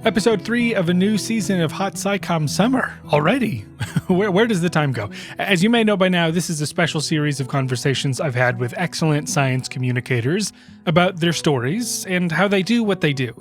Episode 3 of a new season of Hot SciComm Summer already. Where does the time go? As you may know by now, this is a special series of conversations I've had with excellent science communicators about their stories and how they do what they do.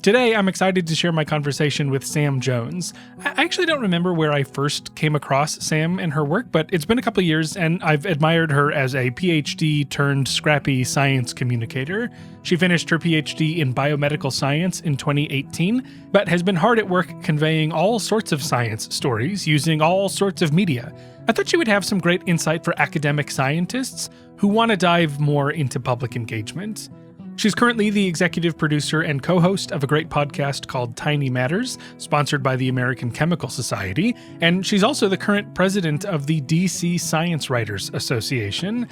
Today, I'm excited to share my conversation with Sam Jones. I actually don't remember where I first came across Sam and her work, but it's been a couple years and I've admired her as a Ph.D. turned scrappy science communicator. She finished her Ph.D. in Biomedical Science in 2018, but has been hard at work conveying all sorts of science stories using all sorts of media. I thought she would have some great insight for academic scientists who want to dive more into public engagement. She's currently the executive producer and co-host of a great podcast called Tiny Matters, sponsored by the American Chemical Society, and she's also the current president of the DC Science Writers Association.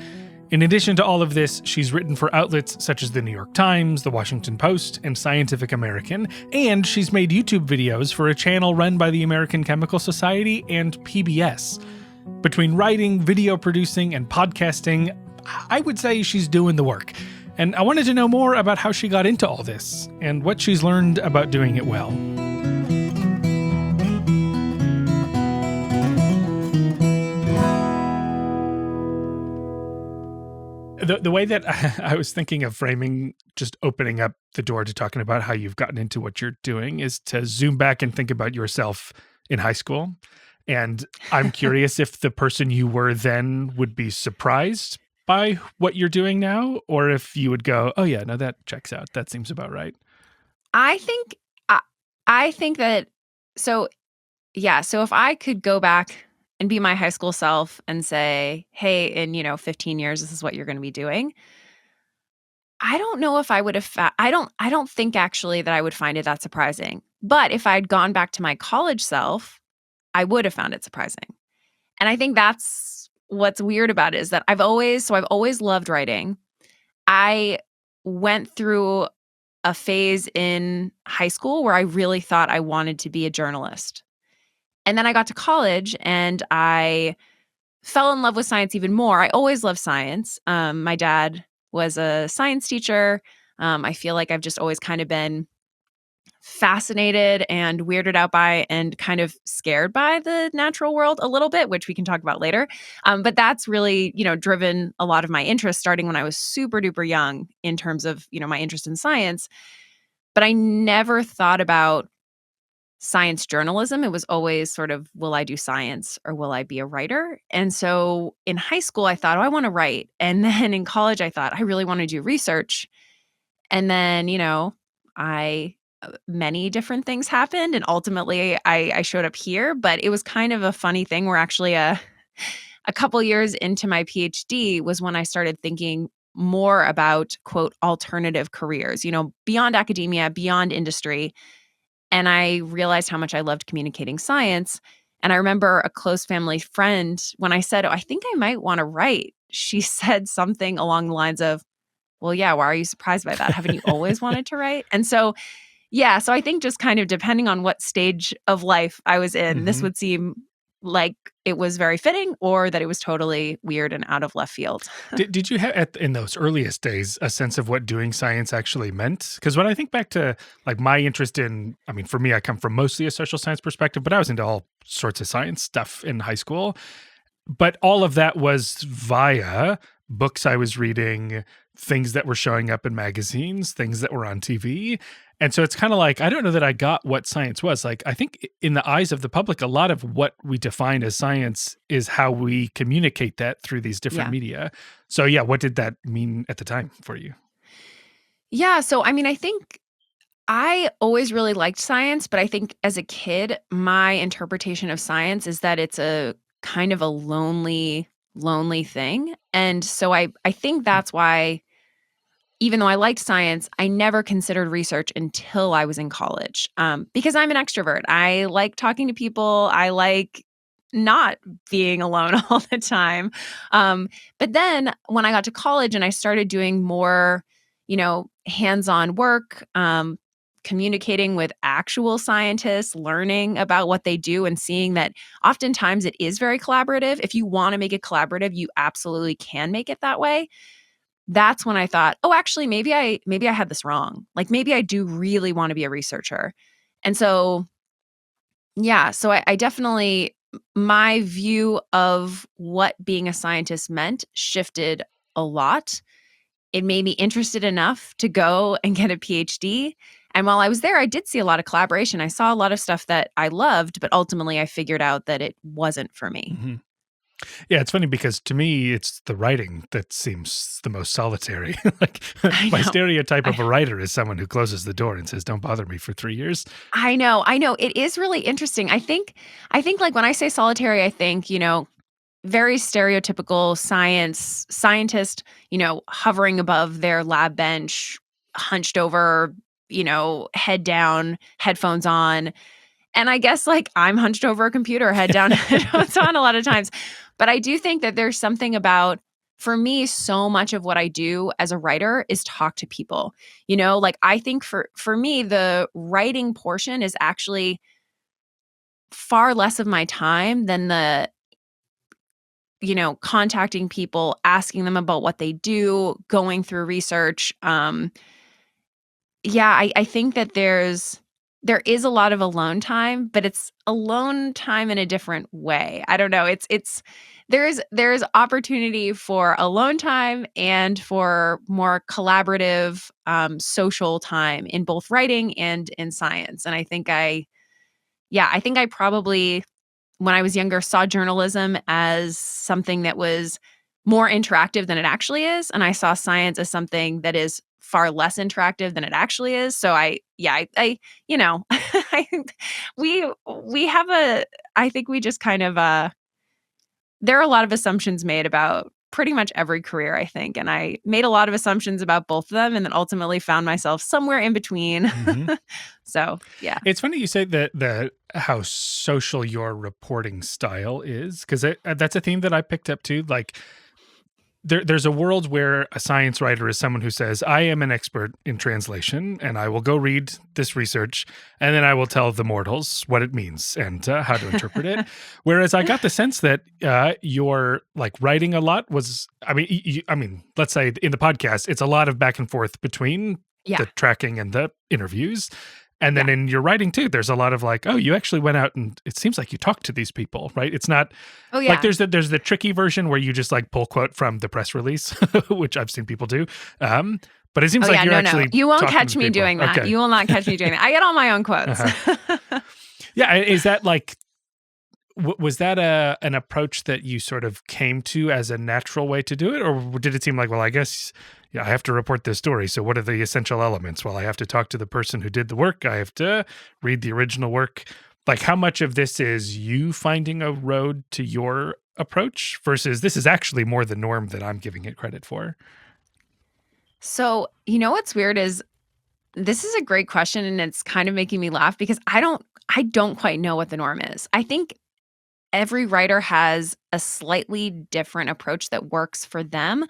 In addition to all of this, she's written for outlets such as the New York Times, the Washington Post, and Scientific American, and she's made YouTube videos for a channel run by the American Chemical Society and PBS. Between writing, video producing, and podcasting, I would say she's doing the work. And I wanted to know more about how she got into all this and what she's learned about doing it well. The way that I was thinking of framing just opening up the door to talking about how you've gotten into what you're doing is to zoom back and think about yourself in high school. And I'm curious if the person you were then would be surprised by what you're doing now, or if you would go, oh yeah, no, that checks out. That seems about right. I think that, so if I could go back and be my high school self and say, hey, in, 15 years, this is what you're going to be doing. I don't know if I would have, I don't think actually that I would find it that surprising. But if I'd gone back to my college self, I would have found it surprising. And I think that's what's weird about it is that I've always loved writing. I went through a phase in high school where I really thought I wanted to be a journalist. And then I got to college and I fell in love with science even more. I always loved science. My dad was a science teacher. I feel like I've just always kind of been fascinated and weirded out by and kind of scared by the natural world a little bit, which we can talk about later. But that's really, driven a lot of my interest starting when I was super duper young in terms of, my interest in science. But I never thought about science journalism. It was always sort of, will I do science or will I be a writer? And so in high school, I thought, oh, I want to write. And then in college, I thought, I really want to do research. And then, many different things happened. And ultimately, I showed up here. But it was kind of a funny thing where actually a couple years into my PhD was when I started thinking more about, quote, alternative careers, beyond academia, beyond industry. And I realized how much I loved communicating science. And I remember a close family friend, when I said, oh, I think I might want to write, she said something along the lines of, well, yeah, why are you surprised by that? Haven't you always wanted to write? And so, so I think just kind of depending on what stage of life I was in, this would seem like it was very fitting or that it was totally weird and out of left field. Did you have, in those earliest days, a sense of what doing science actually meant? Because when I think back to like my interest in, for me, I come from mostly a social science perspective, but I was into all sorts of science stuff in high school. But all of that was via books I was reading, things that were showing up in magazines, things that were on TV. And so it's kind of like, I don't know that I got what science was. Like, I think in the eyes of the public, a lot of what we define as science is how we communicate that through these different media. So what did that mean at the time for you? Yeah. So, I think I always really liked science, but I think as a kid, my interpretation of science is that it's a kind of a lonely thing. And so I think that's why, even though I liked science, I never considered research until I was in college, because I'm an extrovert. I like talking to people. I like not being alone all the time. But then when I got to college and I started doing more, hands-on work, communicating with actual scientists, learning about what they do and seeing that oftentimes it is very collaborative. If you want to make it collaborative, you absolutely can make it that way. That's when I thought, oh, actually, maybe I had this wrong. Like maybe I do really want to be a researcher. And so, yeah, so I definitely, my view of what being a scientist meant shifted a lot. It made me interested enough to go and get a PhD. And while I was there, I did see a lot of collaboration. I saw a lot of stuff that I loved, but ultimately I figured out that it wasn't for me. Mhm. Yeah, it's funny because to me, it's the writing that seems the most solitary. Like, I my know. stereotype of I a writer is someone who closes the door and says, "Don't bother me for 3 years." I know. It is really interesting. I think like when I say solitary, I think, very stereotypical scientist, hovering above their lab bench, hunched over, head down, headphones on. And I guess, like, I'm hunched over a computer, head down, headphones on a lot of times. But I do think that there's something about, for me, so much of what I do as a writer is talk to people. Like, I think for me, the writing portion is actually far less of my time than the, contacting people, asking them about what they do, going through research. Yeah, I think that there is a lot of alone time, but it's alone time in a different way. I don't know. It's there's opportunity for alone time and for more collaborative, social time in both writing and in science. And I think I probably, when I was younger, saw journalism as something that was more interactive than it actually is, and I saw science as something that is far less interactive than it actually is. So I think we have a I think we just kind of, there are a lot of assumptions made about pretty much every career, I think, and I made a lot of assumptions about both of them and then ultimately found myself somewhere in between. Mhm. So, yeah. It's funny you say that how social your reporting style is, because that's a theme that I picked up too. Like, there's a world where a science writer is someone who says, "I am an expert in translation, and I will go read this research, and then I will tell the mortals what it means and how to interpret it." Whereas I got the sense that your like writing a lot was, I mean, I mean, let's say in the podcast, it's a lot of back and forth between Yeah, the tracking and the interviews. And then yeah. in your writing too, there's a lot of like, oh, you actually went out and it seems like you talked to these people, right? It's not Oh, like yeah. there's the tricky version where you just like pull quote from the press release, which I've seen people do. But it seems Oh, like yeah, you're no, no. actually You won't talking to catch the me people. doing that. Okay. You will not catch me doing that. I get all my own quotes. Uh-huh. Yeah. Is that like, was that an approach that you sort of came to as a natural way to do it? Or did it seem like, well, I guess, yeah, I have to report this story. So what are the essential elements? Well, I have to talk to the person who did the work. I have to read the original work. Like, how much of this is you finding a road to your approach versus this is actually more the norm that I'm giving it credit for? So, what's weird is this is a great question and it's kind of making me laugh because I don't quite know what the norm is. I think every writer has a slightly different approach that works for them,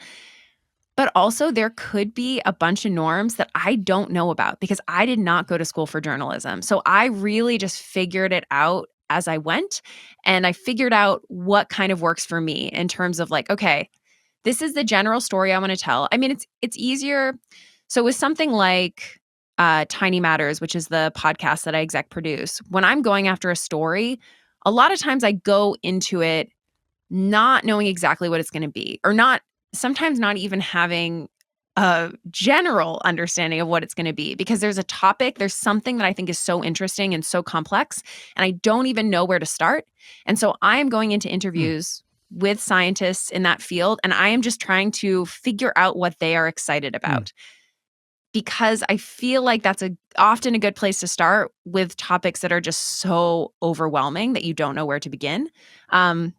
but also there could be a bunch of norms that I don't know about because I did not go to school for journalism. So I really just figured it out as I went, and I figured out what kind of works for me in terms of like, okay, this is the general story I want to tell. I mean, it's easier. So with something like Tiny Matters, which is the podcast that I exec produce, when I'm going after a story, a lot of times I go into it not knowing exactly what it's going to be, or not, sometimes not even having a general understanding of what it's going to be, because there's a topic, there's something that I think is so interesting and so complex, and I don't even know where to start. And so I am going into Hmm. interviews with scientists in that field, and I am just trying to figure out what they are excited Hmm. about, because I feel like that's often a good place to start with topics that are just so overwhelming that you don't know where to begin. Um,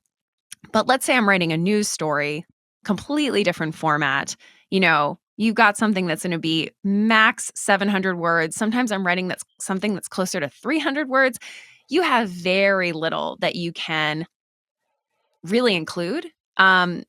but let's say I'm writing a news story, completely different format. You've got something that's going to be max 700 words. Sometimes I'm writing that's something that's closer to 300 words. You have very little that you can really include. And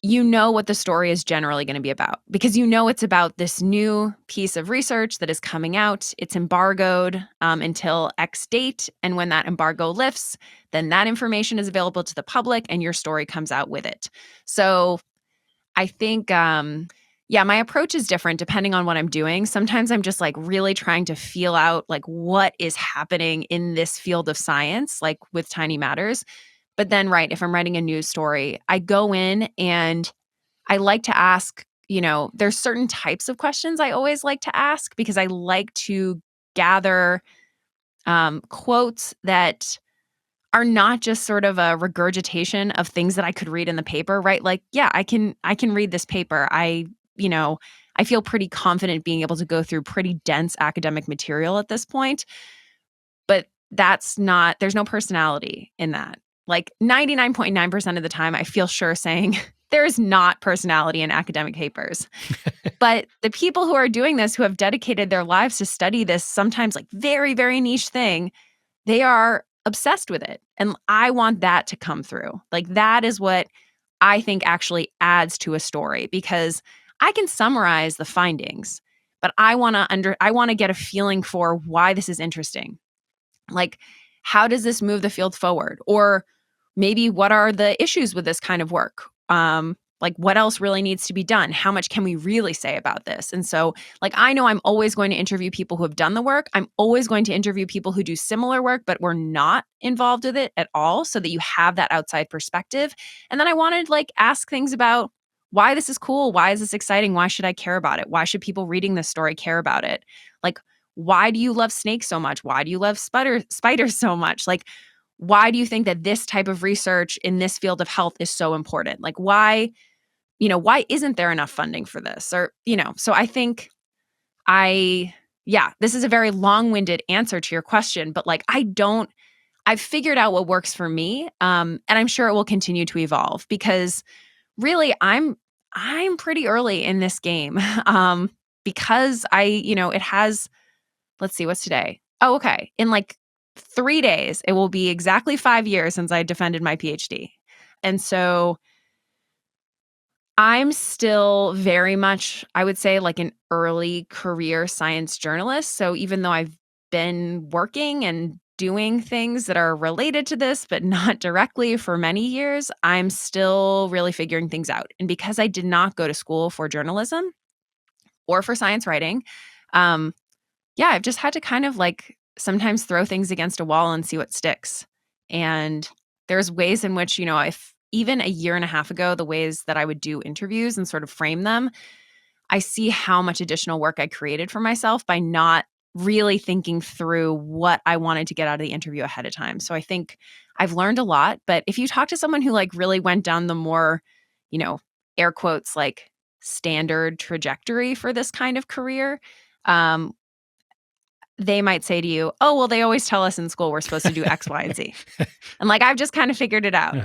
you know what the story is generally going to be about because you know it's about this new piece of research that is coming out. It's embargoed until X date. And when that embargo lifts, then that information is available to the public and your story comes out with it. So I think Yeah, my approach is different depending on what I'm doing. Sometimes I'm just like really trying to feel out like what is happening in this field of science, like with tiny matters. But then, right, if I'm writing a news story, I go in and I like to ask, there's certain types of questions I always like to ask because I like to gather quotes that are not just sort of a regurgitation of things that I could read in the paper, right? Like, yeah, I can read this paper. You know, I feel pretty confident being able to go through pretty dense academic material at this point, but there's no personality in that. Like 99.9% of the time I feel sure saying there is not personality in academic papers. But the people who are doing this, who have dedicated their lives to study this sometimes like very, very niche thing, they are obsessed with it. And I want that to come through. Like that is what I think actually adds to a story because I can summarize the findings, but I want to get a feeling for why this is interesting. Like how does this move the field forward? Or maybe what are the issues with this kind of work? Like what else really needs to be done? How much can we really say about this? And so, like, I know I'm always going to interview people who have done the work. I'm always going to interview people who do similar work, but were not involved with it at all, so that you have that outside perspective. And then I wanted like ask things about why this is cool. Why is this exciting? Why should I care about it? Why should people reading this story care about it? Like, why do you love snakes so much? Why do you love spiders so much? Like, why do you think that this type of research in this field of health is so important? Like, why isn't there enough funding for this? Or, so I think this is a very long-winded answer to your question, but like, I've figured out what works for me. And I'm sure it will continue to evolve because really I'm pretty early in this game. Because it has, let's see, what's today? Oh, okay. In like 3 days, it will be exactly 5 years since I defended my Ph.D. And so I'm still very much, I would say, like an early career science journalist. So even though I've been working and doing things that are related to this, but not directly for many years, I'm still really figuring things out. And because I did not go to school for journalism or for science writing, um, I've just had to kind of like sometimes throw things against a wall and see what sticks. And there's ways in which, if even a year and a half ago, the ways that I would do interviews and sort of frame them, I see how much additional work I created for myself by not really thinking through what I wanted to get out of the interview ahead of time. So I think I've learned a lot. But if you talk to someone who like really went down the more, you know, air quotes, like standard trajectory for this kind of career, um, they might say to you, "Oh, well, they always tell us in school we're supposed to do X, Y, and Z." And like I've just kind of figured it out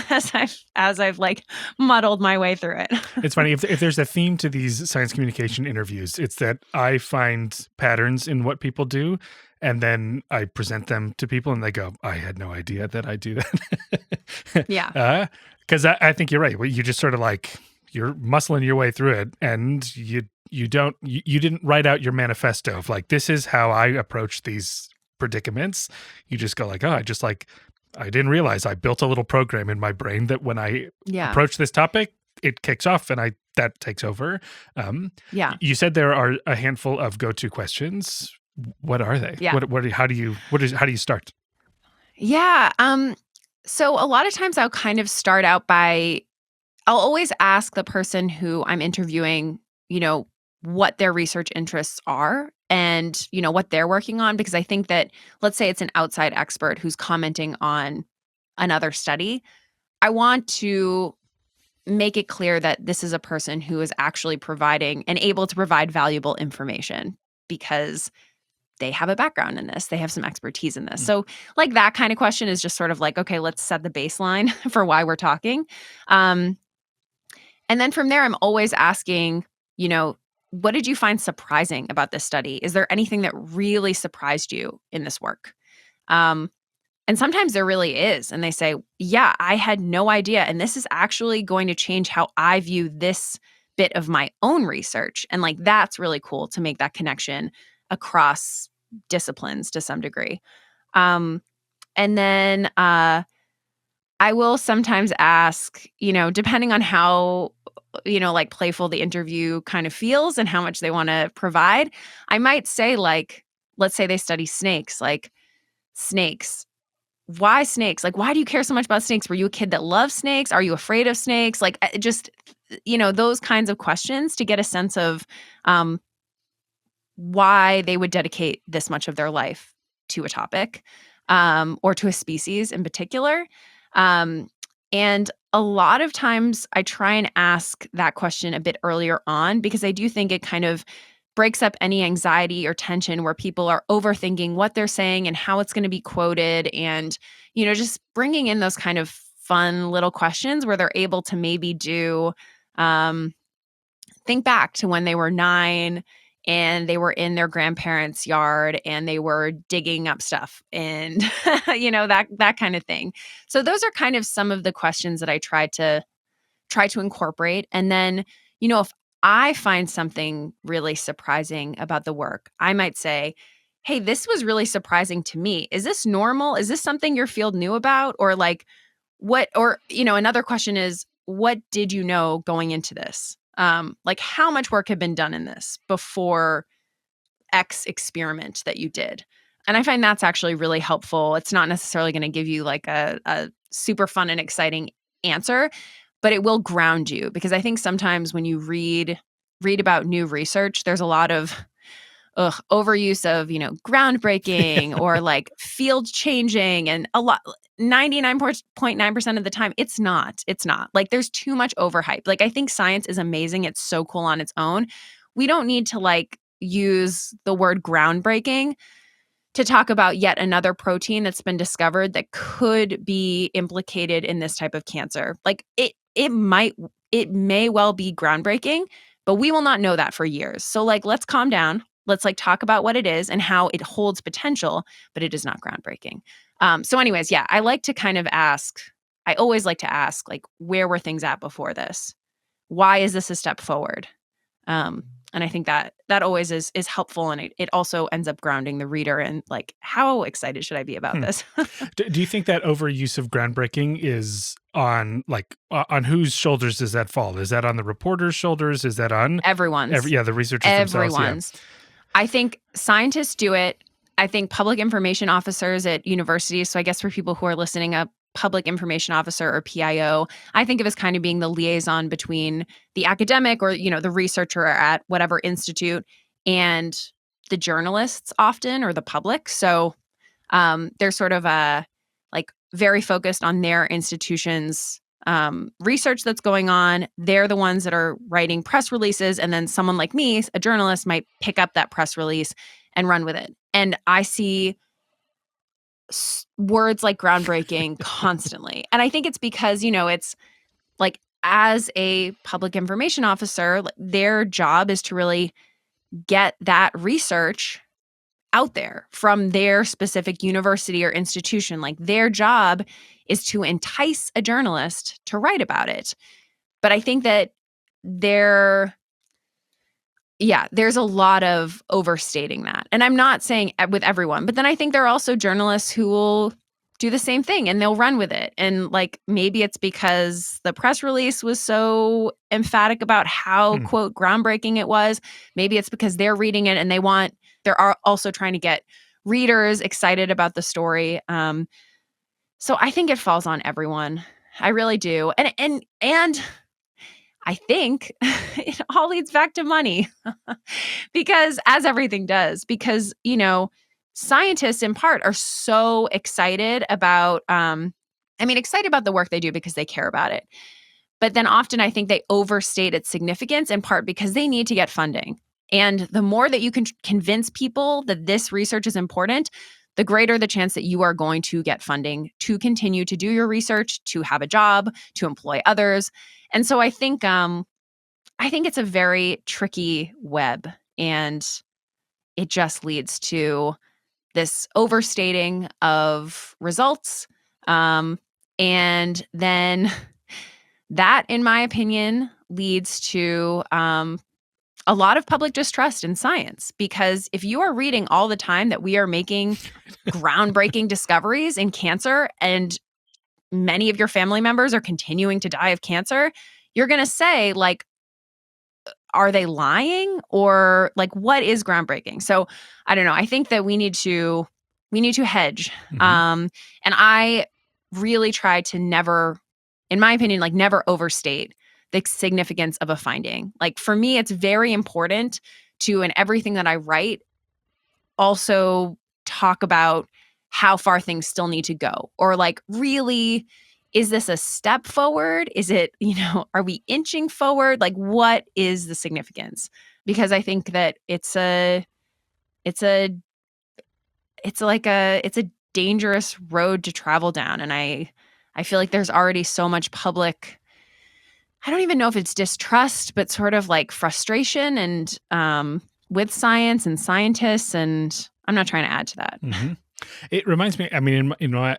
as I've like muddled my way through it. It's funny if there's a theme to these science communication interviews, it's that I find patterns in what people do, and then I present them to people, and they go, "I had no idea that I do that." Yeah. Because I think you're right. Well, you just sort of like you're muscling your way through it, and you didn't write out your manifesto of like this is how I approach these predicaments. You just go like, oh, I didn't realize I built a little program in my brain that when I Yeah. approach this topic, it kicks off and that takes over. Yeah. You said there are a handful of go-to questions. What are they? Yeah. How do you start? Yeah. So a lot of times I'll kind of start out by I'll always ask the person who I'm interviewing, what their research interests are and, what they're working on. Because I think that, let's say it's an outside expert who's commenting on another study. I want to make it clear that this is a person who is actually providing and able to provide valuable information because they have a background in this. They have some expertise in this. So, like that kind of question is just sort of like, okay, let's set the baseline for why we're talking. Um, and then from there, I'm always asking, what did you find surprising about this study? Is there anything that really surprised you in this work? Um, and sometimes there really is. And they say, yeah, I had no idea. And this is actually going to change how I view this bit of my own research. And like, that's really cool to make that connection across disciplines to some degree. And then I will sometimes ask, depending on how like playful the interview kind of feels and how much they want to provide, I might say, like, let's say they study snakes, like, snakes. Why snakes? Like, why do you care so much about snakes? Were you a kid that loves snakes? Are you afraid of snakes? Like, just, those kinds of questions to get a sense of um, why they would dedicate this much of their life to a topic, or to a species in particular. Um, and a lot of times I try and ask that question a bit earlier on, because I do think it kind of breaks up any anxiety or tension where people are overthinking what they're saying and how it's going to be quoted. And, just bringing in those kind of fun little questions where they're able to maybe um, think back to when they were 9 and they were in their grandparents' yard and they were digging up stuff and that kind of thing. So those are kind of some of the questions that I try to incorporate. And then, if I find something really surprising about the work, I might say, "Hey, this was really surprising to me. Is this normal? Is this something your field knew about?" Or like, what, or, another question is, what did you know going into this? Like, how much work had been done in this before X experiment that you did? And I find that's actually really helpful. It's not necessarily going to give you like a super fun and exciting answer, but it will ground you, because I think sometimes when you read about new research, there's a lot of overuse of, groundbreaking or like field changing, and a lot 99.9% of the time it's not. It's not. Like, there's too much overhype. Like, I think science is amazing. It's so cool on its own. We don't need to like use the word groundbreaking to talk about yet another protein that's been discovered that could be implicated in this type of cancer. Like, it may well be groundbreaking, but we will not know that for years. So like, let's calm down. Let's like talk about what it is and how it holds potential, but it is not groundbreaking. So anyways, yeah, I always like to ask, like, where were things at before this? Why is this a step forward? And I think that always is helpful, and it also ends up grounding the reader and like, how excited should I be about this? Do you think that overuse of groundbreaking is on on whose shoulders does that fall? Is that on the reporter's shoulders? Is that on Everyone's. the researchers themselves? Everyone's. I think scientists do it. I think public information officers at universities, so I guess for people who are listening, a public information officer or PIO, I think of as kind of being the liaison between the academic or, the researcher at whatever institute and the journalists often, or the public. So they're sort of like very focused on their institution's research that's going on. They're the ones that are writing press releases, and then someone like me, a journalist, might pick up that press release and run with it. And I see words like groundbreaking constantly. And I think it's because, it's like, as a public information officer, their job is to really get that research out there from their specific university or institution. Like, their job is to entice a journalist to write about it. But I think that there's a lot of overstating that. And I'm not saying with everyone, but then I think there are also journalists who will do the same thing and they'll run with it. And like, maybe it's because the press release was so emphatic about how, quote, groundbreaking it was. Maybe it's because they're reading it and they're also trying to get readers excited about the story. So I think it falls on everyone. I really do. And I think it all leads back to money because, as everything does, because, scientists in part are so excited about, excited about the work they do because they care about it. But then often I think they overstate its significance, in part because they need to get funding. And the more that you can convince people that this research is important, the greater the chance that you are going to get funding to continue to do your research, to have a job, to employ others. And so I think it's a very tricky web, and it just leads to this overstating of results. And then that, in my opinion, leads to a lot of public distrust in science, because if you are reading all the time that we are making groundbreaking discoveries in cancer and many of your family members are continuing to die of cancer, you're going to say, like, are they lying, or like what is groundbreaking? So I don't know. I think that we need to hedge. Hmm. And I really try to never, in my opinion, like never overstate the significance of a finding. Like for me, it's very important to, in everything that I write, also talk about how far things still need to go, or like really, is this a step forward? Is it, are we inching forward? Like what is the significance? Because I think that it's a it's a dangerous road to travel down, and I feel like there's already so much public, I don't even know if it's distrust, but sort of like frustration and with science and scientists, and I'm not trying to add to that. Hmm. It reminds me, I mean, I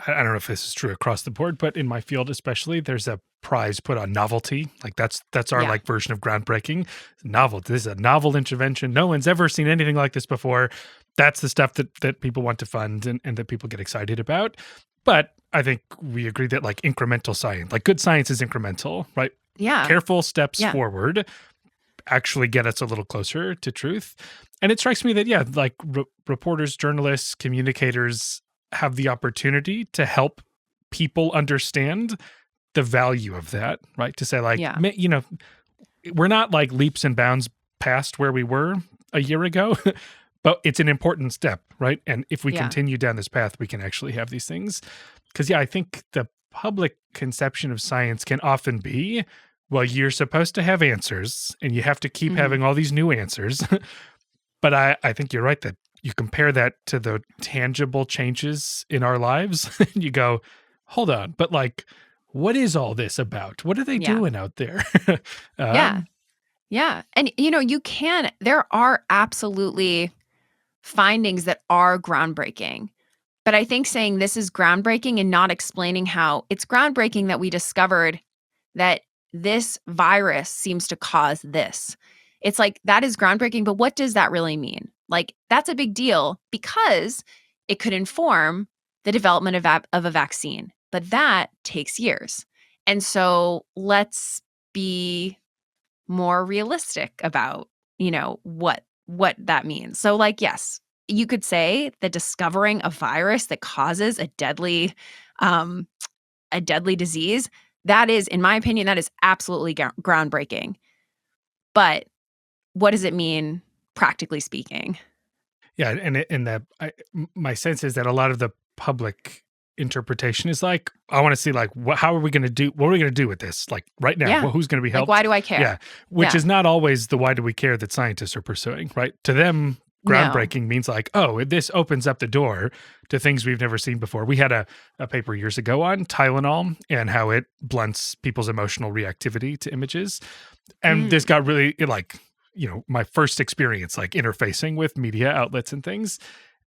don't know if this is true across the board, but in my field especially, there's a prize put on novelty. Like that's our Yeah. like version of groundbreaking. Novel. This is a novel intervention. No one's ever seen anything like this before. That's the stuff that people want to fund and that people get excited about. But I think we agree that like incremental science, like good science is incremental, right? Yeah. Careful steps Yeah. forward actually get us a little closer to truth. And it strikes me that, yeah, like reporters, journalists, communicators have the opportunity to help people understand the value of that, right? To say, like, Yeah. we're not like leaps and bounds past where we were a year ago, but it's an important step, right? And if we Yeah. continue down this path, we can actually have these things. Because, yeah, I think the public conception of science can often be, well, you're supposed to have answers and you have to keep Mhm. having all these new answers. But I think you're right that you compare that to the tangible changes in our lives and you go, hold on, but like, what is all this about? What are they Yeah. doing out there? Yeah. um, Yeah. And there are absolutely findings that are groundbreaking. But I think saying this is groundbreaking and not explaining how it's groundbreaking that we discovered that this virus seems to cause this. It's like that is groundbreaking, but what does that really mean? Like that's a big deal because it could inform the development of a vaccine, but that takes years. And so let's be more realistic about, what that means. So like yes, you could say that discovering a virus that causes um a deadly disease, that is, in my opinion, that is absolutely groundbreaking. But what does it mean practically speaking? yeah, and my sense is that a lot of the public interpretation is like, I want to see like how are we going to do? What are we going to do with this? Like right now, Yeah. who's going to be Like why helped? do I Yeah, care? which Yeah. is not always the why do we care that scientists are pursuing, right? To them, No. groundbreaking means like, oh, this opens up the door to things we've never seen before. We had a paper years ago on Tylenol and how it blunts people's emotional reactivity to images. And this Mm. got really like, my first experience like interfacing with media outlets and things.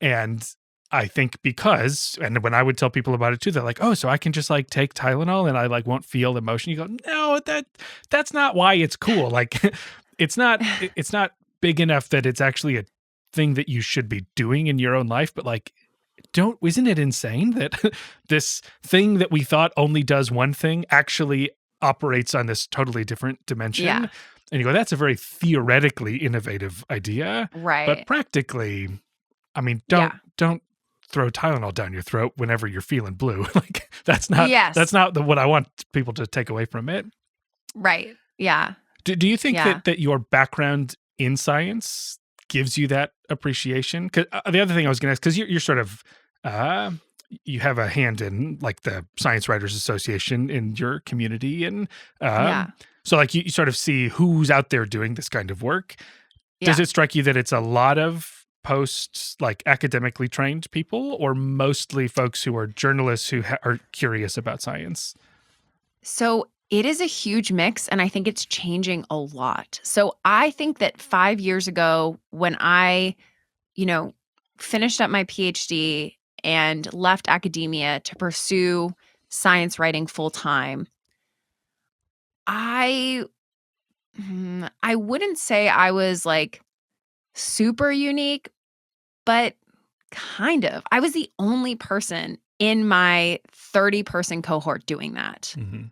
And I think because, and when I would tell people about it too, they're like, "Oh, so I can just like take Tylenol and I like won't feel emotion." You go, "No, that's not why it's cool. Like, it's not big enough that it's actually a thing that you should be doing in your own life." But like, don't isn't it insane that this thing that we thought only does one thing actually operates on this totally different dimension? Yeah. And you go, "That's a very theoretically innovative idea, but Right. practically." I mean, Yeah. don't throw Tylenol down your throat whenever you're feeling blue. Like that's Yes. not what I want people to take away from it. Right. Yeah. Do you think Yeah. that your background in science gives you that appreciation? 'Cause, the other thing I was going to ask, because you're sort of uh, you have a hand in like the Science Writers Association in your community, and Yeah. so like you sort of see who's out there doing this kind of work. Does Yeah. it strike you that it's a lot of post like academically trained people or mostly folks who are journalists who are curious about science? So it is a huge mix, and I think it's changing a lot. So I think that 5 years ago, when I, you know, finished up my PhD and left academia to pursue science writing full time, I I wouldn't say I was like super unique, but kind of. I was the only person in my 30-person cohort doing that, Mhm.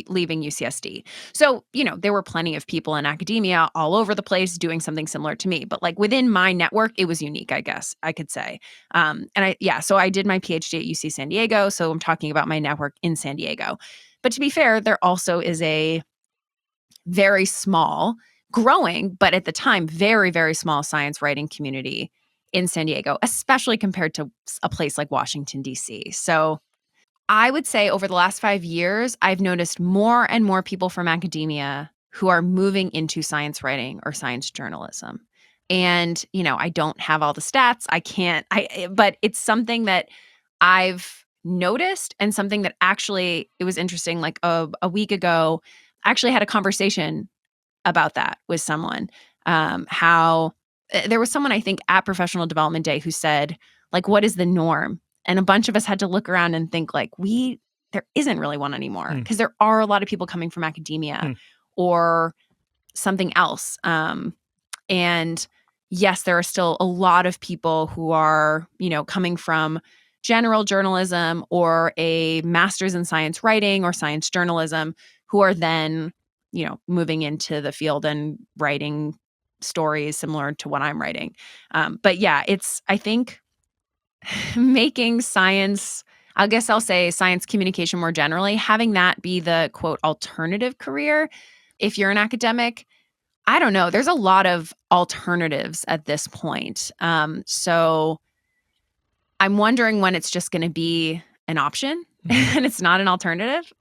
leaving UCSD. So, there were plenty of people in academia all over the place doing something similar to me, but like within my network, it was unique, I guess I could say. So I did my PhD at UC San Diego. So I'm talking about my network in San Diego. But to be fair, there also is a very small, growing, but at the time, very, very small science writing community in San Diego, especially compared to a place like Washington, D.C. So I would say over the last 5 years, I've noticed more and more people from academia who are moving into science writing or science journalism. And, I don't have all the stats. But it's something that I've noticed and something that actually, it was interesting. Like a week ago, I actually had a conversation about that with someone. How there was someone, I think, at Professional Development Day who said, like, what is the norm? And a bunch of us had to look around and think, like, there isn't really one anymore Hmm. because there are a lot of people coming from academia Hmm. or something else. And yes, there are still a lot of people who are, coming from general journalism or a master's in science writing or science journalism who are then, moving into the field and writing stories similar to what I'm writing. But yeah, I think making science, I guess I'll say science communication more generally, having that be the quote alternative career. If you're an academic, I don't know. There's a lot of alternatives at this point. So I'm wondering when it's just going to be an option Mhm. and it's not an alternative.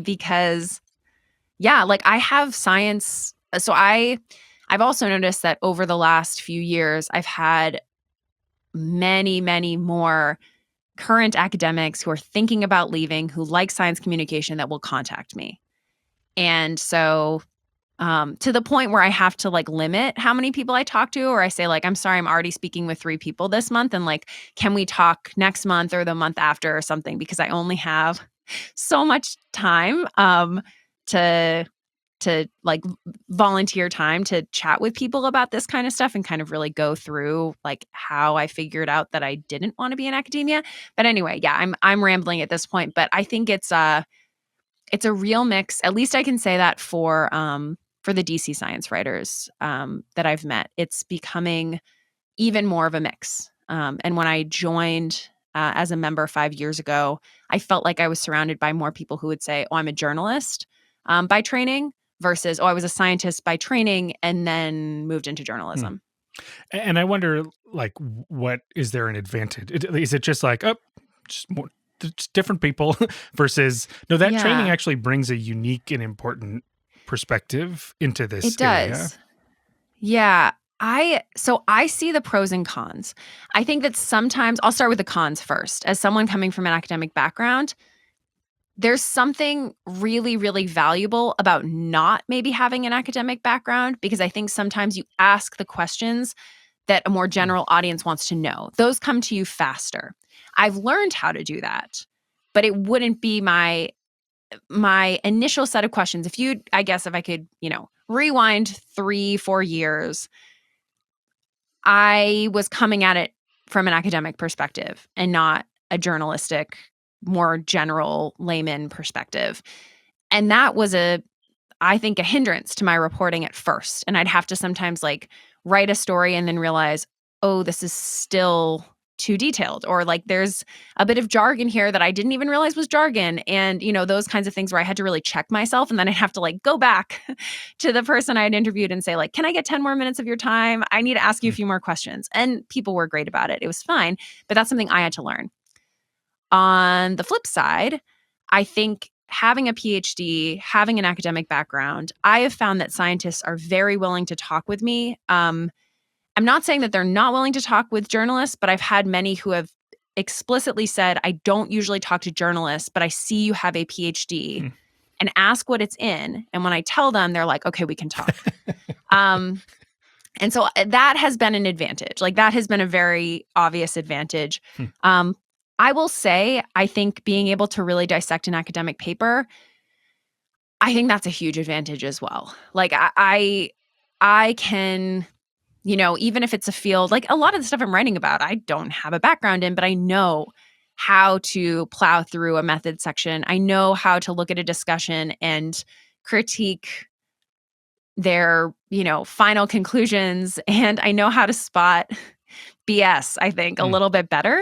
Because yeah, like I have science. I've also noticed that over the last few years, I've had many, many more current academics who are thinking about leaving, who like science communication that will contact me. And so to the point where I have to like limit how many people I talk to, or I say like, I'm sorry, I'm already speaking with 3 people this month. And like, can we talk next month or the month after or something? Because I only have so much time to like volunteer time to chat with people about this kind of stuff and kind of really go through like how I figured out that I didn't want to be in academia. But anyway, yeah, I'm rambling at this point, but I think it's a real mix. At least I can say that for the DC science writers that I've met. It's becoming even more of a mix. And when I joined as a member 5 years ago, I felt like I was surrounded by more people who would say, "Oh, I'm a journalist by training," versus, "Oh, I was a scientist by training and then moved into Hmm. journalism." And I wonder, like, what is there an advantage? Is it just like, oh, just more, just different people versus no? That training Yeah, actually brings a unique and important perspective into it this area. does. Yeah. I see the pros and cons. I think that sometimes I'll start with the cons first. As someone coming from an academic background, there's something really, really valuable about not maybe having an academic background because I think sometimes you ask the questions that a more Mm. general audience wants to know. Those come to you faster. I've learned how to do that, but it wouldn't be my initial set of questions. I guess if I could, rewind 3, 4 years, I was coming at it from an academic perspective and not a journalistic, more general layman perspective. And that was I think, a hindrance to my reporting at first. And I'd have to sometimes like write a story and then realize, oh, this is still too detailed, or like there's a bit of jargon here that I didn't even realize was jargon. And, those kinds of things where I had to really check myself. And then I'd have to like go back to the person I had interviewed and say, like, can I get 10 more minutes of your time? I need to ask you a Mm. few more questions. And people were great about it. It was fine. But that's something I had to learn. On the flip side, I think having a PhD, having an academic background, I have found that scientists are very willing to talk with me. I'm not saying that they're not willing to talk with journalists, but I've had many who have explicitly said, I don't usually talk to journalists, but I see you have a PhD Mm. and ask what it's in. And when I tell them, they're like, okay, we can talk. Um, and so that has been an advantage. Like that has been a very obvious advantage. Hmm. Um, I will say, I think being able to really dissect an academic paper, I think that's a huge advantage as well. Like I can, even if it's a field, like a lot of the stuff I'm writing about, I don't have a background in, but I know how to plow through a method section. I know how to look at a discussion and critique their, final conclusions, and I know how to spot BS, I think, a Mm. little bit better.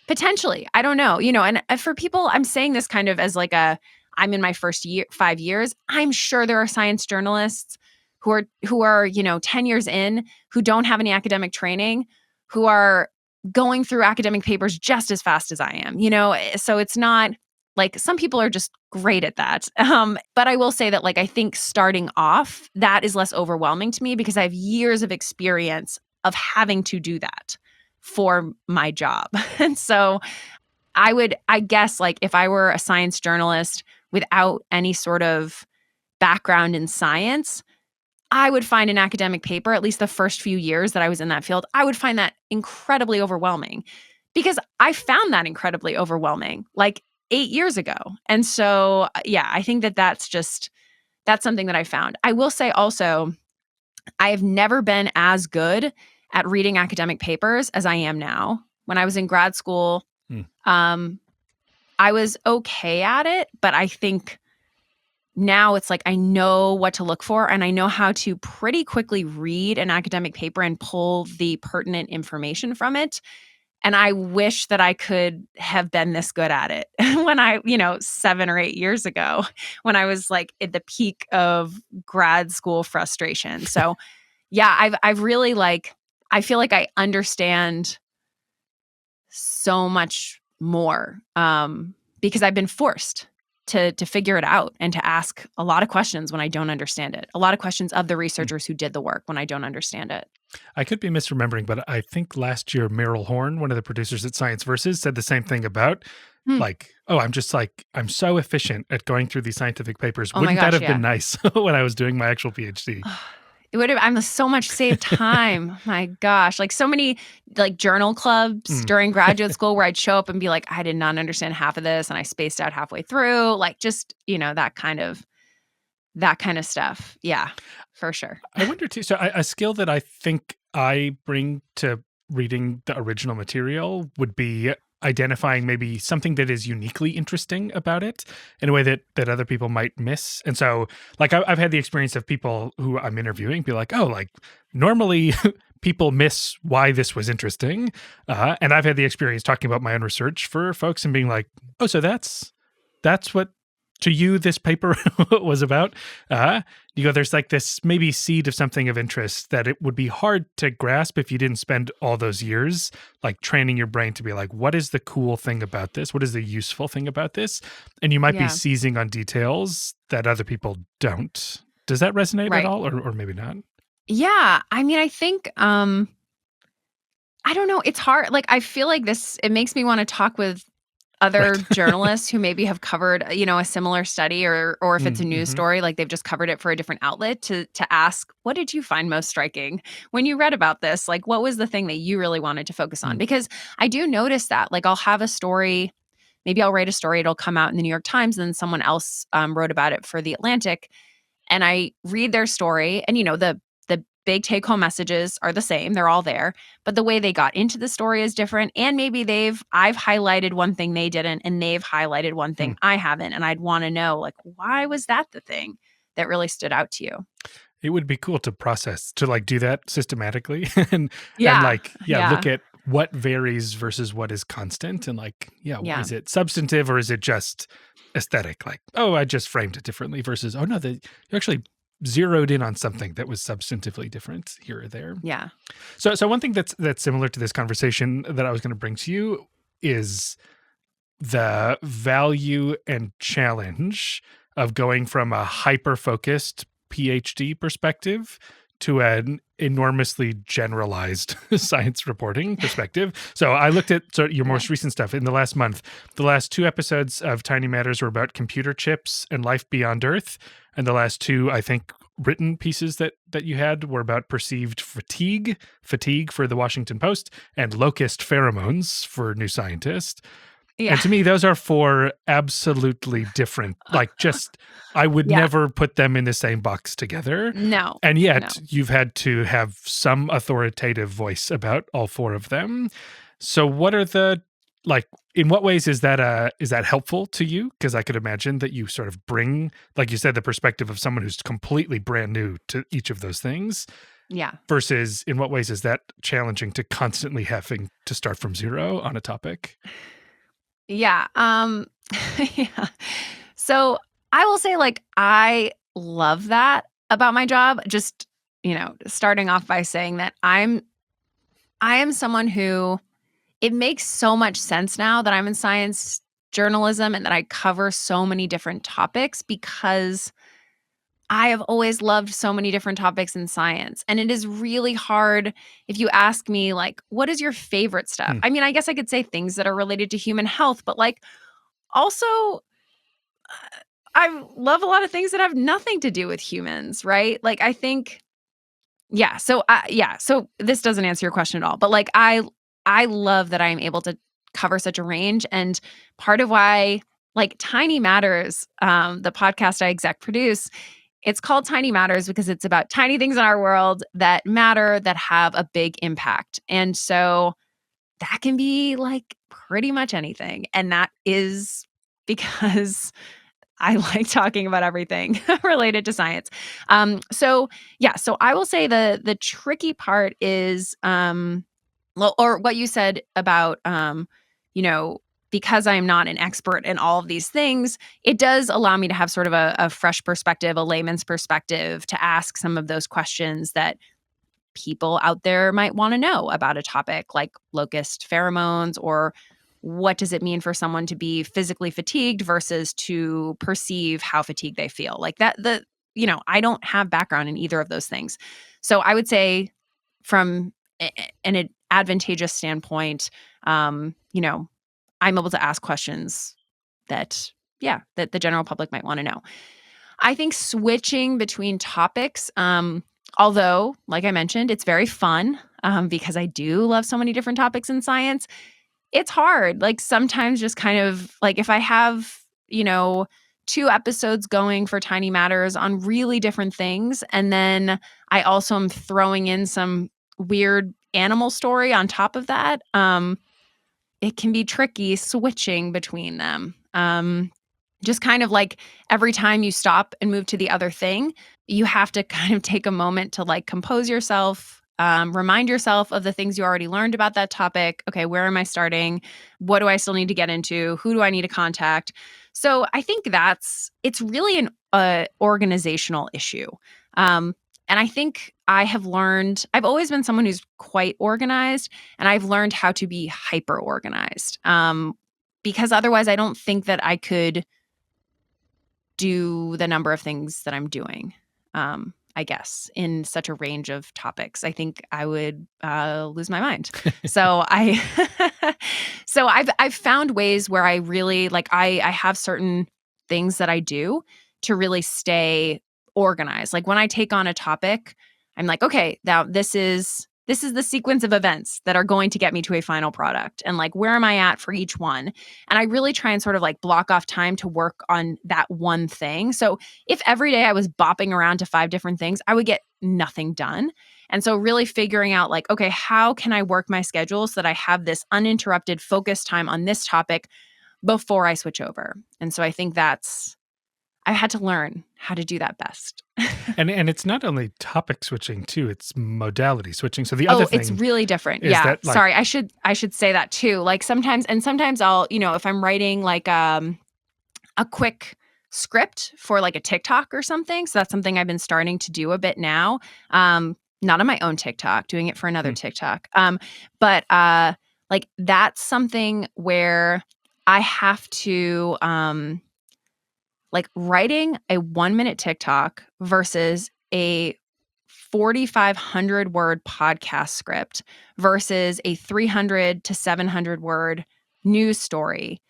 Potentially. I don't know. And for people, I'm saying this kind of as like I'm in my first 5 years. I'm sure there are science journalists who are 10 years in, who don't have any academic training, who are going through academic papers just as fast as I am. So it's not like, some people are just great at that. But I will say that, like, I think starting off, that is less overwhelming to me because I have years of experience of having to do that for my job. And so I guess, like, if I were a science journalist without any sort of background in science, I would find an academic paper, at least the first few years that I was in that field, I would find that incredibly overwhelming, because I found that incredibly overwhelming like 8 years ago. And so, yeah, I think that that's something that I found. I will say also, I have never been as good at reading academic papers as I am now. When I was in grad school, Hmm. I was okay at it, but I think now it's like I know what to look for, and I know how to pretty quickly read an academic paper and pull the pertinent information from it. And I wish that I could have been this good at it when 7 or 8 years ago, when I was like at the peak of grad school frustration. So yeah, I've really, like, I feel like I understand so much more, because I've been forced to figure it out and to ask a lot of questions when I don't understand it. A lot of questions of the researchers who did the work when I don't understand it. I could be misremembering, but I think last year Meryl Horn, one of the producers at Science Versus, said the same thing about, Hmm. like, oh, I'm so efficient at going through these scientific papers. Oh my Wouldn't that gosh, have been yeah. nice when I was doing my actual PhD? It would have I'm so much saved time. My gosh, like, so many, like, journal clubs Mm. during graduate school where I'd show up and be like, I did not understand half of this and I spaced out halfway through, like, just, that kind of stuff. Yeah, for sure. I wonder too. So a skill that I think I bring to reading the original material would be identifying maybe something that is uniquely interesting about it in a way that other people might miss. And so, like, I've had the experience of people who I'm interviewing be like, oh, like, normally people miss why this was interesting. And I've had the experience talking about my own research for folks and being like, oh, so that's what to you this paper was about. There's like this maybe seed of something of interest that it would be hard to grasp if you didn't spend all those years like training your brain to be like, what is the cool thing about this? What is the useful thing about this? And you might be Yeah, seizing on details that other people don't. Does that resonate at right. all, or maybe not? Yeah, I mean, I think, I don't know, it's hard, like, I feel like it makes me wanna talk with Right. other journalists who maybe have covered, a similar study, or if it's a news Mm-hmm. story, like, they've just covered it for a different outlet, to ask, "What did you find most striking when you read about this? Like, what was the thing that you really wanted to focus on?" Because I do notice that, like, I'll have a story, maybe I'll write a story, it'll come out in the New York Times, and then someone else, wrote about it for The Atlantic, and I read their story, and the big take home messages are the same, they're all there, but the way they got into the story is different, and maybe I've highlighted one thing they didn't, and they've highlighted one thing I haven't, and I'd want to know, like, why was that the thing that really stood out to you? It would be cool to process, to like do that systematically and Yeah. like, yeah, look Yeah. at what varies versus what is constant and like, yeah, Yeah. is it substantive or is it just aesthetic? Like, oh, I just framed it differently versus, oh no, you actually zeroed in on something that was substantively different here or there. Yeah. So one thing that's similar to this conversation that I was going to bring to you is the value and challenge of going from a hyper focused PhD perspective to an enormously generalized science reporting perspective. So I looked at your Yeah. most recent stuff in the last month. The last 2 episodes of Tiny Matters were about computer chips and life beyond Earth, and the last 2, I think, written pieces that you had were about perceived fatigue for the Washington Post, and locust pheromones for New Scientist. Yeah. And to me, those are 4 absolutely different, like, just I would Yeah. never put them in the same box together. No. And No. yet you've had to have some authoritative voice about all 4 of them. So what are the like, in what ways is that helpful to you? Because I could imagine that you sort of bring, like you said, the perspective of someone who's completely brand new to each of those things, Yeah. versus in what ways is that challenging to constantly having to start from zero on a topic? Yeah. Yeah. So I will say, like, I love that about my job. Just, starting off by saying that I am someone who it makes so much sense now that I'm in science journalism and that I cover so many different topics because I have always loved so many different topics in science. And it is really hard if you ask me, like, what is your favorite stuff? Hmm. I mean, I guess I could say things that are related to human health, but like also, I love a lot of things that have nothing to do with humans, right? Like, I think, yeah. So this doesn't answer your question at all, but like, I love that I'm able to cover such a range, and part of why, like, Tiny Matters, the podcast I exec produce, it's called Tiny Matters because it's about tiny things in our world that matter, that have a big impact. And so that can be like pretty much anything. And that is because I like talking about everything related to science. So yeah, so I will say the tricky part is well, or what you said about you know, because I'm not an expert in all of these things, it does allow me to have sort of a fresh perspective, a layman's perspective, to ask some of those questions that people out there might want to know about a topic like locust pheromones, or what does it mean for someone to be physically fatigued versus to perceive how fatigued they feel. Like that, I don't have background in either of those things. So I would say from an advantageous standpoint, I'm able to ask questions that, yeah, that the general public might want to know. I think switching between topics, although, like I mentioned, it's very fun because I do love so many different topics in science. It's hard. Like sometimes just kind of like if I have, two episodes going for Tiny Matters on really different things, and then I also am throwing in some weird animal story on top of that, it can be tricky switching between them. Just kind of like every time you stop and move to the other thing, you have to kind of take a moment to like compose yourself, remind yourself of the things you already learned about that topic. Okay, where am I starting? What do I still need to get into? Who do I need to contact? So I think it's really an organizational issue. And I think I've always been someone who's quite organized, and I've learned how to be hyper organized. Because otherwise, I don't think that I could do the number of things that I'm doing, I guess, in such a range of topics. I think I would lose my mind. So so I've found ways where I really like I have certain things that I do to really stay organized. Like when I take on a topic, I'm like, okay, now this is the sequence of events that are going to get me to a final product, and like where am I at for each one. And I really try and sort of like block off time to work on that one thing. So if every day I was bopping around to 5 different things, I would get nothing done. And so really figuring out like, okay, how can I work my schedule so that I have this uninterrupted focus time on this topic before I switch over. And so I think I've had to learn how to do that best. And it's not only topic switching too, it's modality switching. So the other Oh, it's thing really different. is Yeah. that, like, Sorry, I should say that too. Like sometimes I'll, if I'm writing like a quick script for like a TikTok or something. So that's something I've been starting to do a bit now. Not on my own TikTok, doing it for another hmm, TikTok. But like that's something where I have to like writing a 1-minute TikTok versus a 4,500 word podcast script versus a 300 to 700 word news story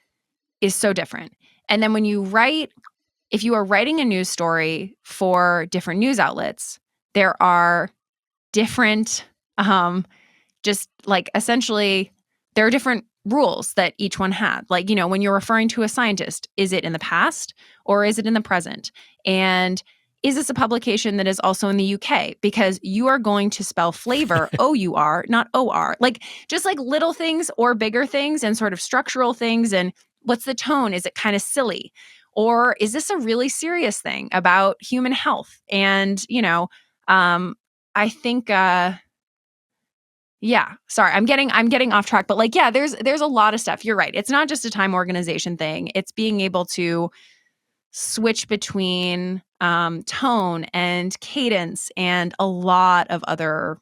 is so different. And then if you are writing a news story for different news outlets, there are different, just like essentially, there are different rules that each one had. Like, when you're referring to a scientist, is it in the past or is it in the present? And is this a publication that is also in the UK? Because you are going to spell flavor O-U-R, not O-R. Like just like little things or bigger things and sort of structural things. And what's the tone? Is it kind of silly? Or is this a really serious thing about human health? And, I think yeah, sorry, I'm getting off track, but like, yeah, there's a lot of stuff. You're right. It's not just a time organization thing. It's being able to switch between tone and cadence and a lot of other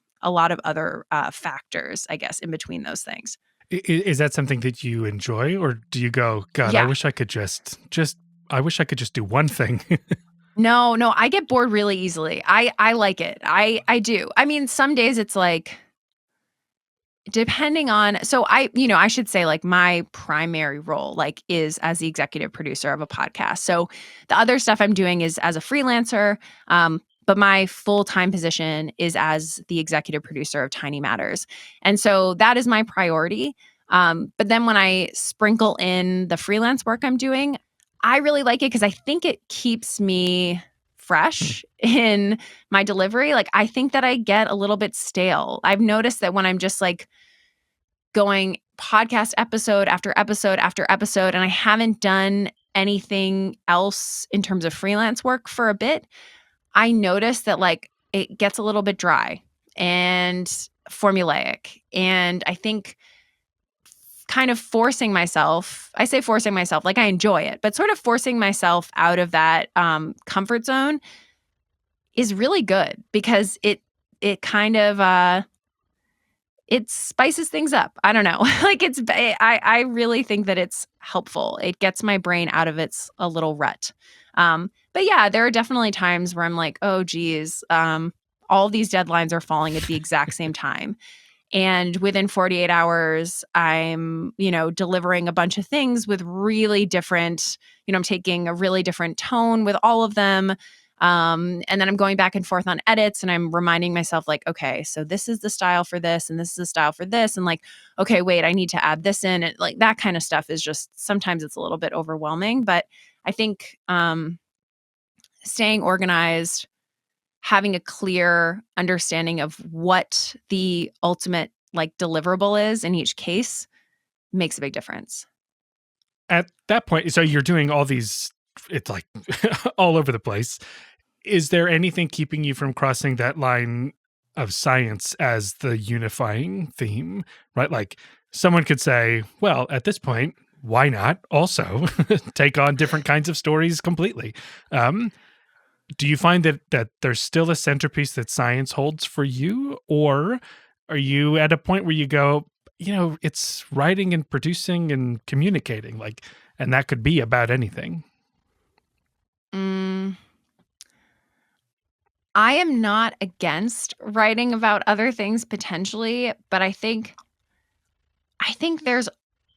factors, I guess, in between those things. Is that something that you enjoy, or do you go, God, I Yeah. wish I could I wish I could just do one thing? No, no, I get bored really easily. I like it. I do. I mean, some days it's like depending on so I should say like my primary role like is as the executive producer of a podcast. So the other stuff I'm doing is as a freelancer, but my full-time position is as the executive producer of Tiny Matters. And so that is my priority. But then when I sprinkle in the freelance work I'm doing, I really like it because I think it keeps me fresh in my delivery. Like I think that I get a little bit stale. I've noticed that when I'm just like going podcast episode after episode after episode, and I haven't done anything else in terms of freelance work for a bit, I notice that like it gets a little bit dry and formulaic. And I think kind of forcing myself, I say forcing myself, like I enjoy it, but sort of forcing myself out of that comfort zone is really good because it kind of it spices things up. I don't know. Like I really think that it's helpful. It gets my brain out of its a little rut. But yeah, there are definitely times where I'm like, oh geez, all these deadlines are falling at the exact same time. And within 48 hours, I'm, delivering a bunch of things with really different, I'm taking a really different tone with all of them. And then I'm going back and forth on edits and I'm reminding myself, like, okay, so this is the style for this and this is the style for this. And like, okay, wait, I need to add this in. And like that kind of stuff is just sometimes it's a little bit overwhelming. But I think staying organized, having a clear understanding of what the ultimate like deliverable is in each case makes a big difference. At that point, so you're doing all these, it's like all over the place. Is there anything keeping you from crossing that line of science as the unifying theme, right? Like someone could say, well, at this point, why not also take on different kinds of stories completely? Do you find that there's still a centerpiece that science holds for you? Or are you at a point where you go, it's writing and producing and communicating, like, and that could be about anything? Mm, I am not against writing about other things potentially, but I think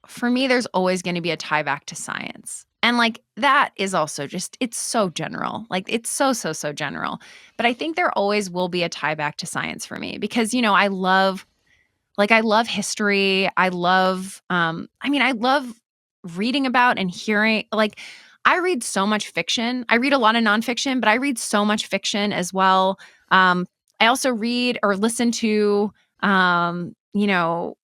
for me, there's always going to be a tie back to science. And like that is also just, it's so general. Like it's so, so, so general. But I think there always will be a tie back to science for me because, I love history. I love reading about and hearing, like, I read so much fiction. I read a lot of nonfiction, but I read so much fiction as well. I also read or listen to,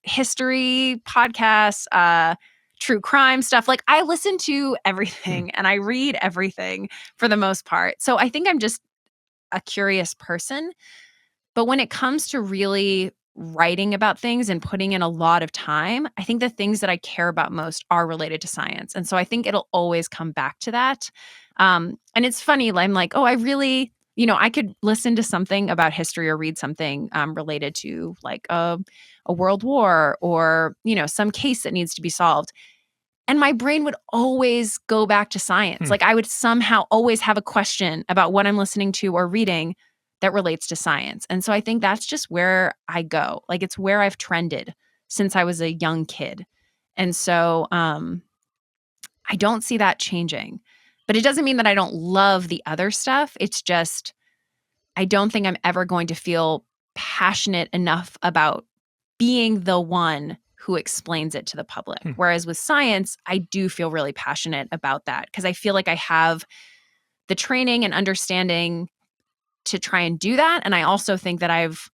history podcasts, true crime stuff. Like, I listen to Hmm. everything and I read everything for the most part. So I think I'm just a curious person. But when it comes to really writing about things and putting in a lot of time, I think the things that I care about most are related to science. And so I think it'll always come back to that. And it's funny, I'm like, oh, I really, I could listen to something about history or read something related to like a world war or, some case that needs to be solved. And my brain would always go back to science. Hmm. Like I would somehow always have a question about what I'm listening to or reading that relates to science. And so I think that's just where I go. Like it's where I've trended since I was a young kid. And so I don't see that changing. But it doesn't mean that I don't love the other stuff. It's just I don't think I'm ever going to feel passionate enough about being the one who explains it to the public. Hmm. Whereas with science, I do feel really passionate about that because I feel like I have the training and understanding to try and do that. And I also think that I've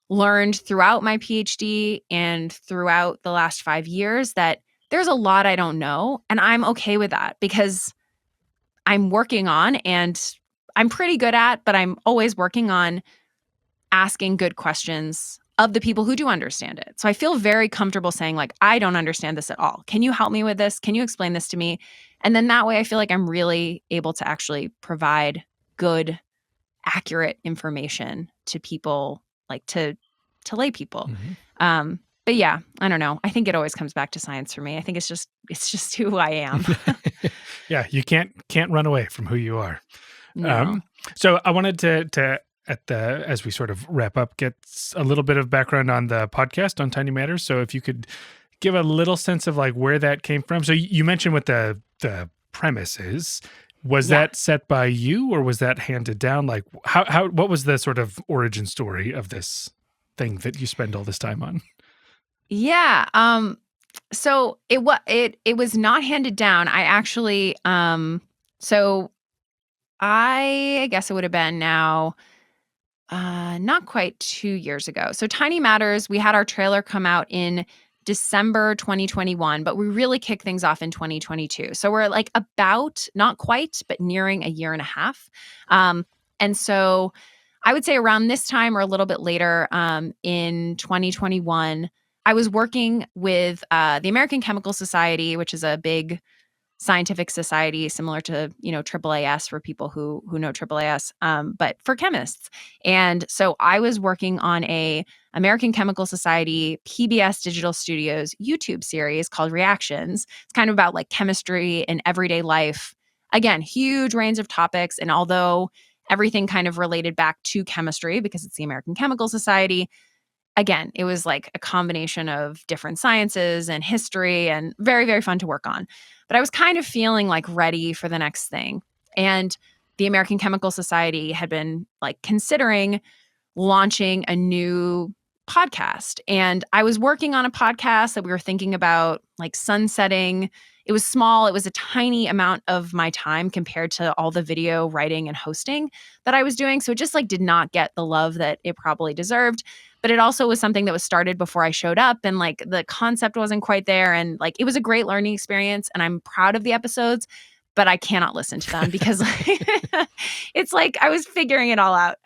learned throughout my PhD and throughout the last 5 years that there's a lot I don't know. And I'm okay with that because I'm working on, and I'm pretty good at, but I'm always working on asking good questions of the people who do understand it. So I feel very comfortable saying, like, I don't understand this at all. Can you help me with this? Can you explain this to me? And then that way I feel like I'm really able to actually provide good, accurate information to people, like to lay people. But yeah, I don't know. I think it always comes back to science for me. I think it's just who I am. Yeah, you can't run away from who you are. No. So I wanted to as we sort of wrap up, get a little bit of background on the podcast on Tiny Matters. So if you could give a little sense of like where that came from. So you mentioned what the premise is. Was that set by you, or was that handed down? Like what was the sort of origin story of this thing that you spend all this time on? Yeah. So it was not handed down. I actually so I guess it would have been now not quite 2 years ago. So Tiny Matters, we had our trailer come out in December 2021, but we really kicked things off in 2022. So we're like about, not quite, but nearing a year and a half. And so I would say around this time or a little bit later in 2021, I was working with the American Chemical Society, which is a big scientific society similar to, AAAS for people who know AAAS, but for chemists. And so I was working on a American Chemical Society PBS Digital Studios YouTube series called Reactions. It's kind of about like chemistry and everyday life. Again, huge range of topics. And although everything kind of related back to chemistry because it's the American Chemical Society, again, it was like a combination of different sciences and history and very, very fun to work on. But I was kind of feeling like ready for the next thing. And the American Chemical Society had been like considering launching a new podcast. And I was working on a podcast that we were thinking about like sunsetting. It was small. It was a tiny amount of my time compared to all the video writing and hosting that I was doing. So it just like did not get the love that it probably deserved. But it also was something that was started before I showed up, and like the concept wasn't quite there. And like it was a great learning experience, and I'm proud of the episodes, but I cannot listen to them because like, it's like I was figuring it all out.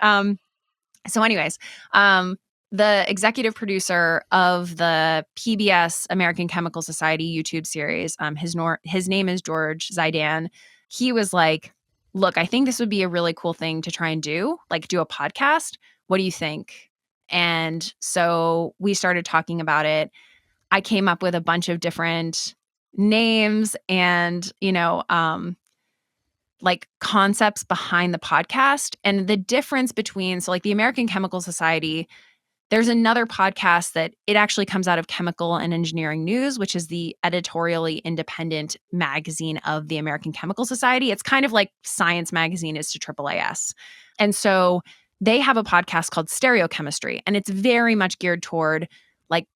So anyways, the executive producer of the PBS American Chemical Society YouTube series, his name is George Zaidan. He was like, look, I think this would be a really cool thing to try and do, like do a podcast. What do you think? And so we started talking about it. I came up with a bunch of different names and, like concepts behind the podcast, and the difference between, so like the American Chemical Society, there's another podcast that it actually comes out of Chemical and Engineering News, which is the editorially independent magazine of the American Chemical Society. It's kind of like Science Magazine is to AAAS. And so they have a podcast called Stereochemistry, and it's very much geared toward like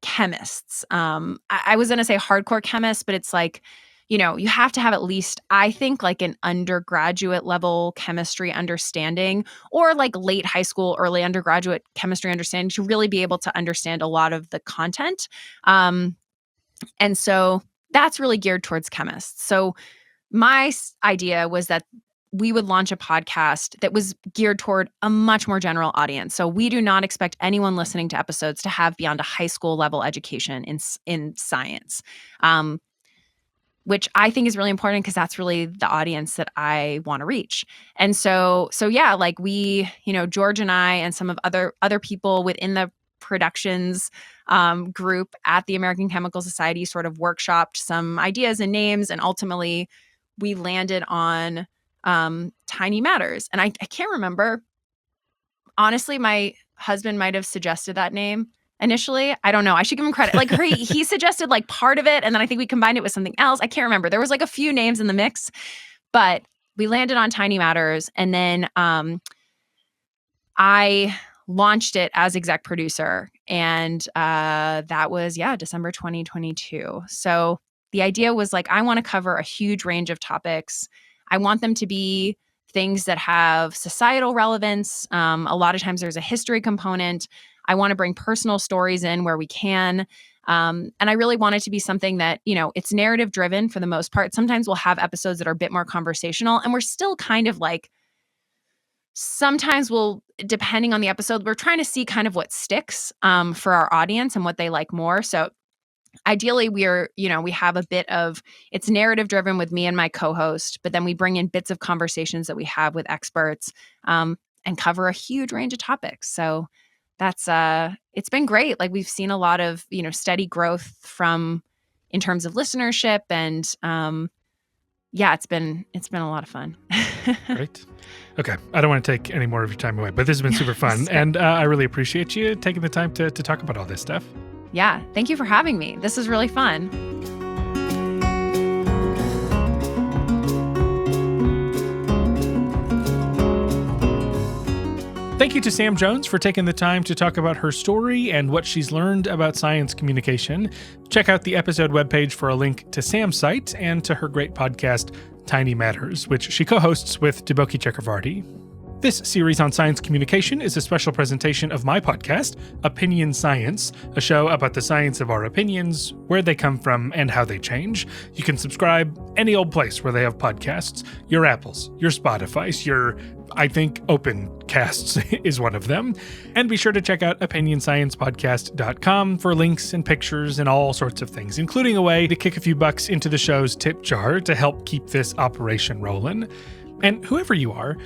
chemists. I was going to say hardcore chemists, but it's like, you have to have at least, I think, like an undergraduate level chemistry understanding, or like late high school, early undergraduate chemistry understanding to really be able to understand a lot of the content. And so that's really geared towards chemists. So my idea was that we would launch a podcast that was geared toward a much more general audience. So we do not expect anyone listening to episodes to have beyond a high school level education in science, which I think is really important because that's really the audience that I want to reach. And so yeah, like we, George and I and some of other people within the productions group at the American Chemical Society sort of workshopped some ideas and names, and ultimately we landed on Tiny Matters. And I can't remember. Honestly, my husband might have suggested that name initially. I don't know. I should give him credit. Like he suggested like part of it, and then I think we combined it with something else. I can't remember. There was like a few names in the mix, but we landed on Tiny Matters. And then I launched it as exec producer. And that was, December 2022. So the idea was like, I want to cover a huge range of topics. I want them to be things that have societal relevance. A lot of times there's a history component. I want to bring personal stories in where we can. And I really want it to be something that, it's narrative driven for the most part. Sometimes we'll have episodes that are a bit more conversational, and we're still kind of like, sometimes depending on the episode, we're trying to see kind of what sticks for our audience and what they like more. So ideally we have a bit of, it's narrative driven with me and my co-host, but then we bring in bits of conversations that we have with experts and cover a huge range of topics. So that's it's been great. Like, we've seen a lot of, steady growth in terms of listenership, and it's been a lot of fun. Great. Okay. I don't want to take any more of your time away, but this has been super fun. And I really appreciate you taking the time to talk about all this stuff. Yeah. Thank you for having me. This is really fun. Thank you to Sam Jones for taking the time to talk about her story and what she's learned about science communication. Check out the episode webpage for a link to Sam's site and to her great podcast, Tiny Matters, which she co-hosts with Deboki Chakravarty. This series on science communication is a special presentation of my podcast, Opinion Science, a show about the science of our opinions, where they come from, and how they change. You can subscribe any old place where they have podcasts. Your Apples, your Spotifys, I think Opencasts is one of them. And be sure to check out opinionsciencepodcast.com for links and pictures and all sorts of things, including a way to kick a few bucks into the show's tip jar to help keep this operation rolling. And whoever you are,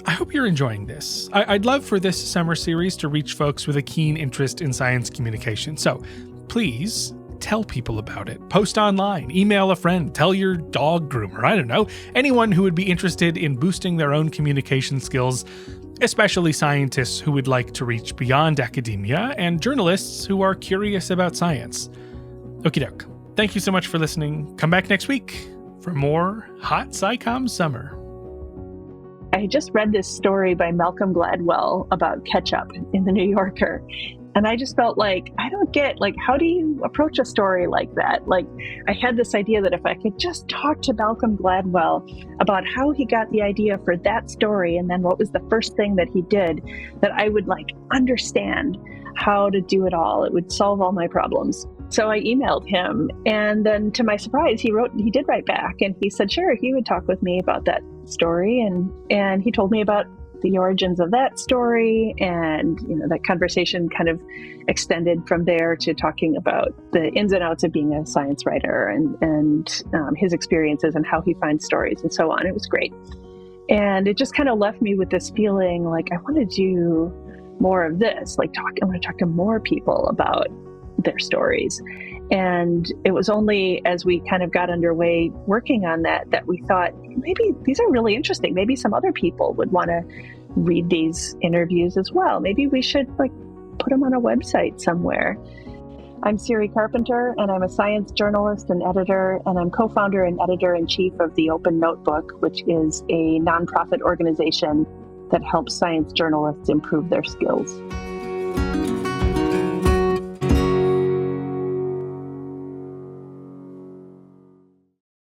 I hope you're enjoying this. I'd love for this summer series to reach folks with a keen interest in science communication. So please tell people about it. Post online, email a friend, tell your dog groomer, I don't know, anyone who would be interested in boosting their own communication skills, especially scientists who would like to reach beyond academia and journalists who are curious about science. Okie doke. Thank you so much for listening. Come back next week for more Hot SciComm Summer. I just read this story by Malcolm Gladwell about ketchup in the New Yorker. And I just felt like, I don't get, how do you approach a story like that? I had this idea that if I could just talk to Malcolm Gladwell about how he got the idea for that story, and then what was the first thing that he did, that I would understand how to do it all. It would solve all my problems. So I emailed him, and then to my surprise, he did write back, and he said, sure, he would talk with me about that story. And he told me about the origins of that story, and that conversation kind of extended from there to talking about the ins and outs of being a science writer and his experiences and how he finds stories and so on. It was great. And it just kind of left me with this feeling like I want to do more of this, I want to talk to more people about their stories. And it was only as we kind of got underway working on that we thought, maybe these are really interesting. Maybe some other people would want to read these interviews as well. Maybe we should put them on a website somewhere. I'm Siri Carpenter, and I'm a science journalist and editor, and I'm co-founder and editor-in-chief of the Open Notebook, which is a nonprofit organization that helps science journalists improve their skills.